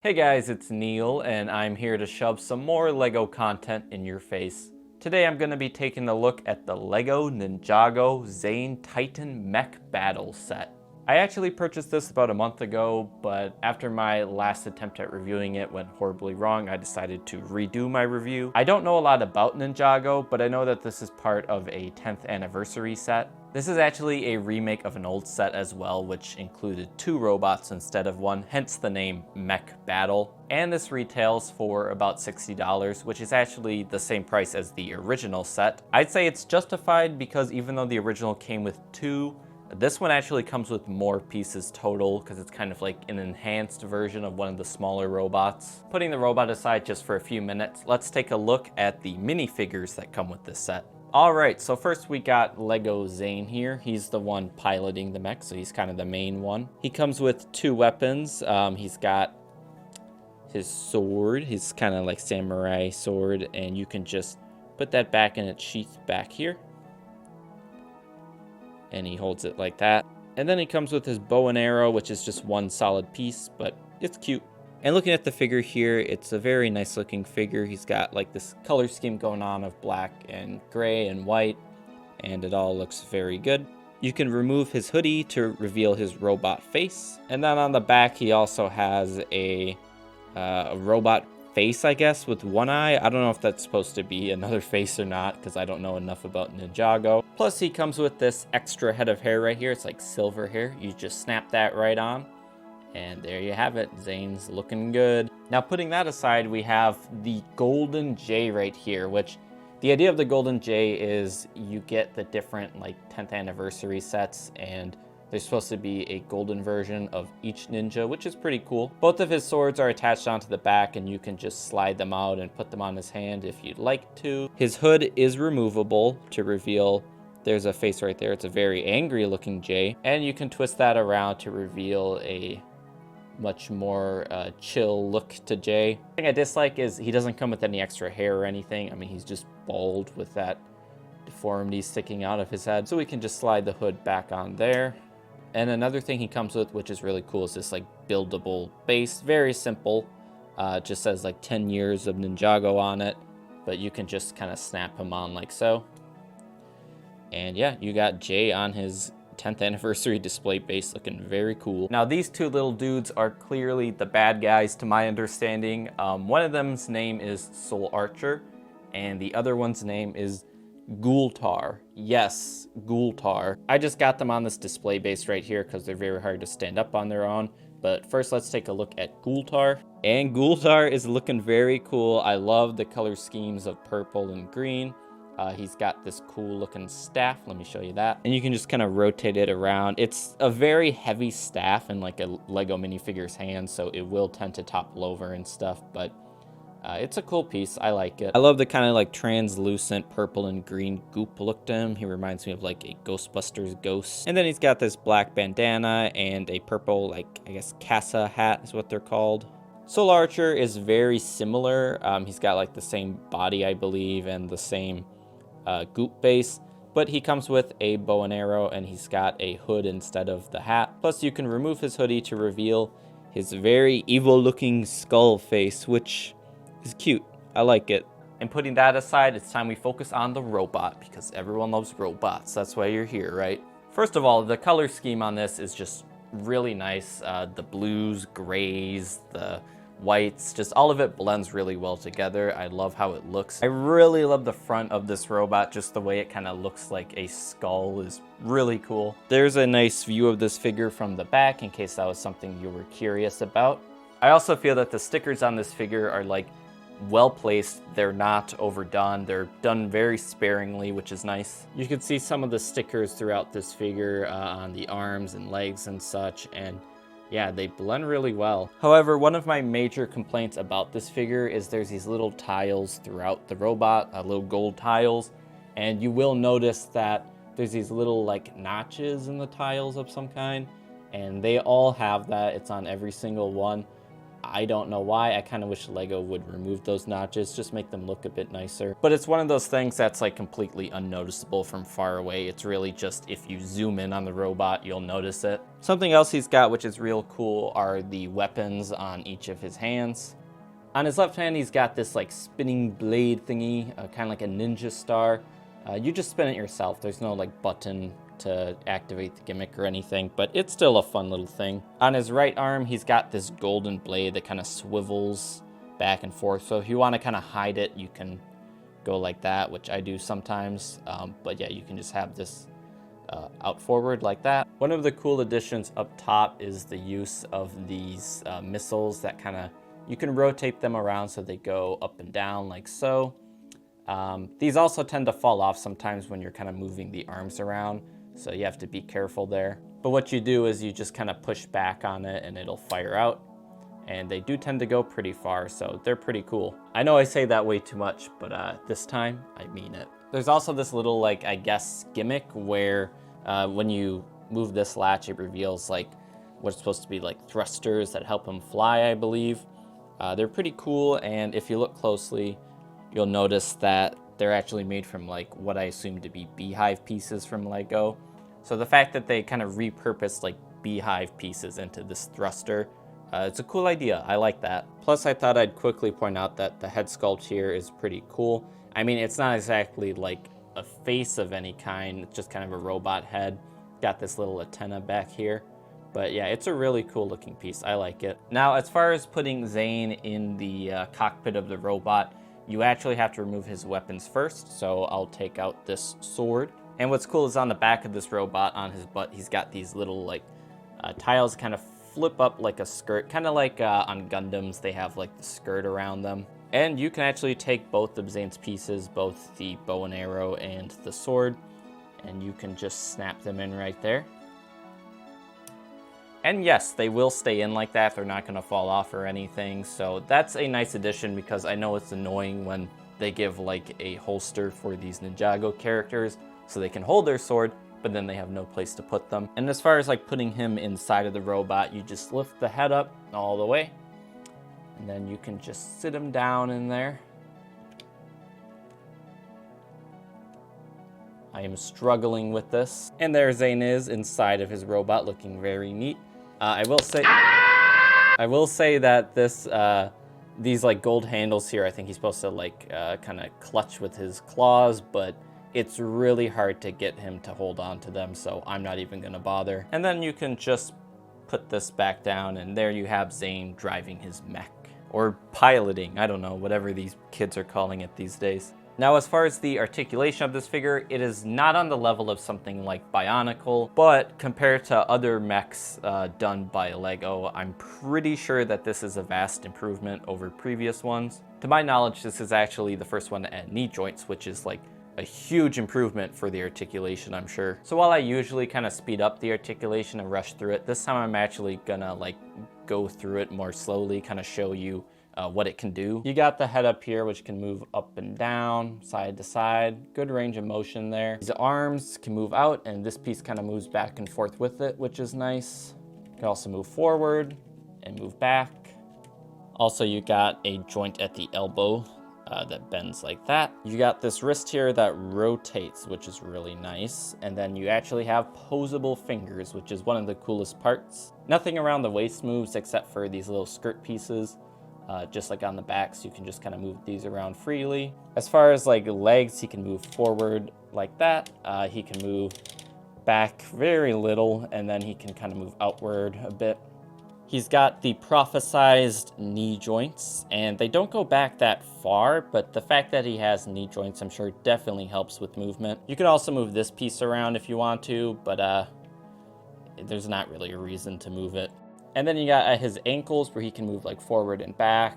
Hey guys, it's Neil, and I'm here to shove some more LEGO content in your face. Today I'm going to be taking a look at the LEGO Ninjago Zane Titan Mech Battle set. I actually purchased this about a month ago, but after my last attempt at reviewing it went horribly wrong, I decided to redo my review. I don't know a lot about Ninjago, but I know that this is part of a 10th anniversary set. This is actually a remake of an old set as well, which included 2 robots instead of 1, hence the name Mech Battle. And this retails for about $60, which is actually the same price as the original set. I'd say it's justified because even though the original came with 2, this one actually comes with more pieces total because it's kind of like an enhanced version of one of the smaller robots. Putting the robot aside just for a few minutes, let's take a look at the minifigures that come with this set. Alright, so first we got Lego Zane here. He's the one piloting the mech, so he's kind of the main one. He comes with 2 weapons. He's got his sword, his kind of like samurai sword, and you can just put that back in its sheath back here. And he holds it like that. And then he comes with his bow and arrow, which is just one solid piece, but it's cute. And looking at the figure here, it's a very nice looking figure. He's got like this color scheme going on of black and gray and white, and it all looks very good. You can remove his hoodie to reveal his robot face. And then on the back, he also has a robot face, I guess, with one eye. I don't know if that's supposed to be another face or not, because I don't know enough about Ninjago. Plus, he comes with this extra head of hair right here. It's like silver hair. You just snap that right on. And there you have it. Zane's looking good. Now, putting that aside, we have the Golden J right here, which the idea of the Golden J is you get the different like 10th anniversary sets, and there's supposed to be a golden version of each ninja, which is pretty cool. Both of his swords are attached onto the back, and you can just slide them out and put them on his hand if you'd like to. His hood is removable to reveal. There's a face right there. It's a very angry looking J, and you can twist that around to reveal a much more chill look to Jay. The thing I dislike is he doesn't come with any extra hair or anything. I mean, he's just bald with that deformity sticking out of his head. So we can just slide the hood back on there. And another thing he comes with, which is really cool, is this like buildable base. Very simple. Just says like 10 years of Ninjago on it, but you can just kind of snap him on like so. And yeah, you got Jay on his 10th anniversary display base, looking very cool. Now, these 2 little dudes are clearly the bad guys to my understanding. One of them's name is Soul Archer, and the other one's name is Gultar. Yes, Gultar. I just got them on this display base right here because they're very hard to stand up on their own. But first, let's take a look at Gultar. And Gultar is looking very cool. I love the color schemes of purple and green. He's got this cool looking staff. Let me show you that. And you can just kind of rotate it around. It's a very heavy staff in like a Lego minifigure's hand, so it will tend to topple over and stuff, but it's a cool piece. I like it. I love the kind of like translucent purple and green goop look to him. He reminds me of like a Ghostbusters ghost. And then he's got this black bandana and a purple, like, I guess casa hat is what they're called. Soul Archer is very similar. He's got like the same body, I believe, and the same goop base, but he comes with a bow and arrow, and he's got a hood instead of the hat. Plus, you can remove his hoodie to reveal his very evil looking skull face, which is cute. I like it. And putting that aside, it's time we focus on the robot, because everyone loves robots. That's why you're here, right? First of all, the color scheme on this is just really nice. The blues, grays, the whites, just all of it blends really well together. I love how it looks. I really love the front of this robot. Just the way it kind of looks like a skull is really cool. There's a nice view of this figure from the back in case that was something you were curious about. I also feel that the stickers on this figure are like well placed. They're not overdone. They're done very sparingly, which is nice. You can see some of the stickers throughout this figure on the arms and legs and such, and yeah, they blend really well. However, one of my major complaints about this figure is there's these little tiles throughout the robot, little gold tiles, and you will notice that there's these little like notches in the tiles of some kind, and they all have that. It's on every single one. I don't know why. I kind of wish Lego would remove those notches, just make them look a bit nicer. But it's one of those things that's like completely unnoticeable from far away. It's really just if you zoom in on the robot, you'll notice it. Something else he's got, which is real cool, are the weapons on each of his hands. On his left hand, he's got this like spinning blade thingy, kind of like a ninja star. You just spin it yourself. There's no like button to activate the gimmick or anything, but it's still a fun little thing. On his right arm, he's got this golden blade that kind of swivels back and forth. So if you want to kind of hide it, you can go like that, which I do sometimes. But yeah, you can just have this out forward like that. One of the cool additions up top is the use of these missiles that kind of, you can rotate them around so they go up and down like so. These also tend to fall off sometimes when you're kind of moving the arms around, so you have to be careful there. But what you do is you just kind of push back on it and it'll fire out. And they do tend to go pretty far, so they're pretty cool. I know I say that way too much, but this time I mean it. There's also this little, like, I guess, gimmick where when you move this latch, it reveals like what's supposed to be like thrusters that help him fly, I believe. They're pretty cool, and if you look closely, you'll notice that they're actually made from like what I assume to be beehive pieces from Lego. So the fact that they kind of repurposed like beehive pieces into this thruster, it's a cool idea. I like that. Plus, I thought I'd quickly point out that the head sculpt here is pretty cool. I mean, it's not exactly like a face of any kind. It's just kind of a robot head. Got this little antenna back here. But yeah, it's a really cool looking piece. I like it. Now, as far as putting Zane in the cockpit of the robot, you actually have to remove his weapons first. So I'll take out this sword. And what's cool is on the back of this robot, on his butt, he's got these little like tiles kind of flip up like a skirt, kind of like on Gundams, they have like the skirt around them. And you can actually take both of Zane's pieces, both the bow and arrow and the sword, and you can just snap them in right there. And yes, they will stay in like that. They're not going to fall off or anything. So that's a nice addition, because I know it's annoying when they give like a holster for these Ninjago characters so they can hold their sword, but then they have no place to put them. And as far as like putting him inside of the robot, you just lift the head up all the way, and then you can just sit him down in there. I am struggling with this. And there Zane is inside of his robot, looking very neat. I will say that this these like gold handles here, I think he's supposed to like kind of clutch with his claws, but it's really hard to get him to hold on to them, so I'm not even gonna bother. And then you can just put this back down, and there you have Zane driving his mech, or piloting, I don't know, whatever these kids are calling it these days. Now, as far as the articulation of this figure, it is not on the level of something like Bionicle, but compared to other mechs done by Lego, I'm pretty sure that this is a vast improvement over previous ones. To my knowledge, this is actually the first one to add knee joints, which is like a huge improvement for the articulation, I'm sure. So while I usually kind of speed up the articulation and rush through it, this time I'm actually gonna like go through it more slowly, kind of show you what it can do. You got the head up here, which can move up and down, side to side. Good range of motion there. These arms can move out, and this piece kind of moves back and forth with it, which is nice. You can also move forward and move back. Also, you got a joint at the elbow that bends like that. You got this wrist here that rotates, which is really nice. And then you actually have posable fingers, which is one of the coolest parts. Nothing around the waist moves except for these little skirt pieces. Just like on the back, so you can just kind of move these around freely. As far as like legs, he can move forward like that. He can move back very little, and then he can kind of move outward a bit. He's got the prophesized knee joints, and they don't go back that far, but the fact that he has knee joints, I'm sure definitely helps with movement. You can also move this piece around if you want to, but there's not really a reason to move it. And then you got his ankles, where he can move like forward and back,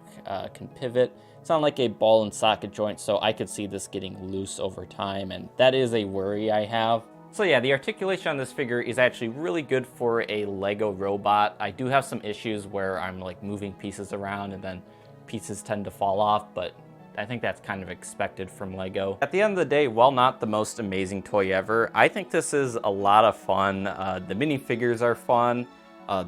can pivot. It's not like a ball and socket joint, so I could see this getting loose over time, and that is a worry I have. So yeah, the articulation on this figure is actually really good for a Lego robot. I do have some issues where I'm like moving pieces around and then pieces tend to fall off, but I think that's kind of expected from Lego. At the end of the day, while not the most amazing toy ever, I think this is a lot of fun. The minifigures are fun.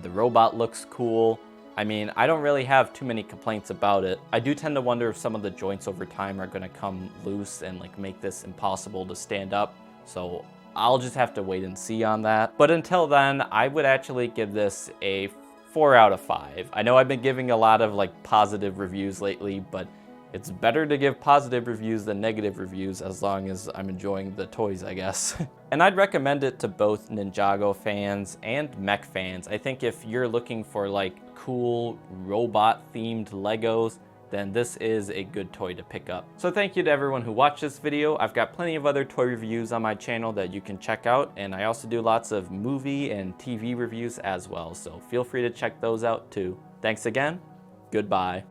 The robot looks cool. I mean, I don't really have too many complaints about it. I do tend to wonder if some of the joints over time are gonna come loose and like make this impossible to stand up. So I'll just have to wait and see on that. But until then, I would actually give this a 4 out of 5. I know I've been giving a lot of like positive reviews lately, but it's better to give positive reviews than negative reviews as long as I'm enjoying the toys, I guess. And I'd recommend it to both Ninjago fans and mech fans. I think if you're looking for like cool robot themed Legos, then this is a good toy to pick up. So thank you to everyone who watched this video. I've got plenty of other toy reviews on my channel that you can check out, and I also do lots of movie and TV reviews as well, so feel free to check those out too. Thanks again, goodbye.